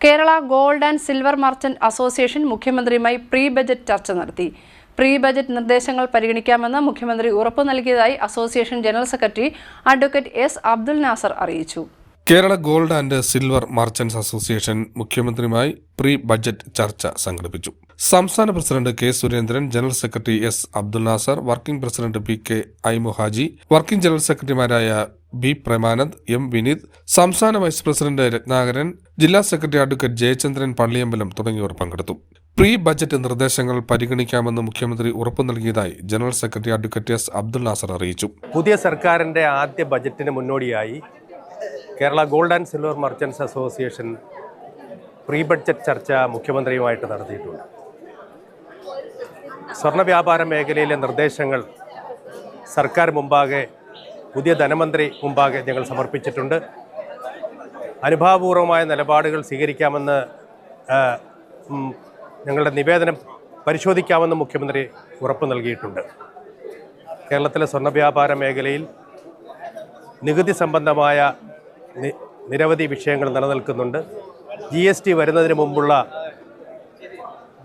Kerala gold and silver merchant association മുഖ്യമന്ത്രിയുമായി pre budget ചർച്ച നടത്തി. പ്രീ ബജറ്റ് നിർദ്ദേശങ്ങൾ പരിഗണിക്കാമെന്ന് മുഖ്യമന്ത്രി ഉറപ്പു നൽകിയതായി association general secretary advocate S Abdul Nasar അറിയിച്ചു. Kerala gold and silver merchants association മുഖ്യമന്ത്രിയുമായി പ്രീ ബജറ്റ് ചർച്ച സംഘടിപ്പിച്ചു. സംസ്ഥാന president K Surendran, general secretary S Abdul Nasar, working president P K Aimuhaji, working general സെക്രട്ടറിമാരായ ബി പ്രേമാനന്ദ്, എം വിനീത്, സംസ്ഥാന വൈസ് പ്രസിഡന്റ് രത്നാകരൻ, ജില്ലാ സെക്രട്ടറി അഡ്വക്കേറ്റ് ജയചന്ദ്രൻ പള്ളിയമ്പലം തുടങ്ങിയവർ പങ്കെടുത്തു. പ്രീ ബജറ്റ് നിർദ്ദേശങ്ങൾ പരിഗണിക്കാമെന്ന് മുഖ്യമന്ത്രി ഉറപ്പു നൽകിയതായി general secretary advocate S Abdul Nasar അറിയിച്ചു. പുതിയ സർക്കാരിന്റെ ആദ്യ ബജറ്റിന് മുന്നോടിയായി Kerala gold and silver merchants association pre budget ചർച്ച മുഖ്യമന്ത്രിയുമായിട്ട് നടത്തിയിട്ടുണ്ട്. സ്വർണ്ണ വ്യാപാര മേഖലയിലെ നിർദ്ദേശങ്ങൾ സർക്കാർ മുമ്പാകെ, പുതിയ ധനമന്ത്രി മുമ്പാകെ ഞങ്ങൾ സമർപ്പിച്ചിട്ടുണ്ട്. അനുഭാവപൂർവമായ നിലപാടുകൾ സ്വീകരിക്കാമെന്ന്, ഞങ്ങളുടെ നിവേദനം പരിശോധിക്കാമെന്ന് മുഖ്യമന്ത്രി ഉറപ്പ് നൽകിയിട്ടുണ്ട്. കേരളത്തിലെ സ്വർണ്ണ വ്യാപാര മേഖലയിൽ നികുതി സംബന്ധമായ നിരവധി വിഷയങ്ങൾ നിലനിൽക്കുന്നുണ്ട്. GST വരുന്നതിന് മുമ്പുള്ള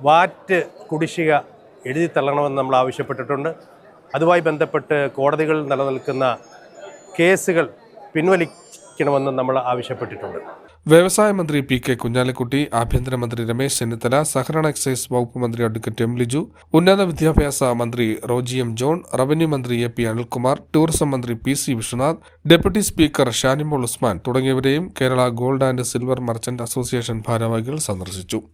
വാറ്റ് കുടിശ്ശിക എഴുതിത്തള്ളണമെന്ന് നമ്മൾ ആവശ്യപ്പെട്ടിട്ടുണ്ട്. അതുമായി ബന്ധപ്പെട്ട് കോടതികളിൽ നിലനിൽക്കുന്ന കേസുകൾ പിൻവലിക്കണമെന്ന് നമ്മൾ ആവശ്യപ്പെട്ടിട്ടുണ്ട്. വ്യവസായ മന്ത്രി പി കെ കുഞ്ഞാലിക്കുട്ടി, ആഭ്യന്തരമന്ത്രി രമേശ് ചെന്നിത്തല, സഹകരണ എക്സൈസ് വകുപ്പ് മന്ത്രി അഡ്വക്കേറ്റ് എം ലിജു, ഉന്നത വിദ്യാഭ്യാസ മന്ത്രി റോജി എം ജോൺ, റവന്യൂ മന്ത്രി എ പി അനിൽകുമാർ, ടൂറിസം മന്ത്രി P C Viswanath, deputy speaker Shanimol Usman തുടങ്ങിയവരെയും Kerala gold and silver merchant association ഭാരവാഹികൾ സന്ദർശിച്ചു.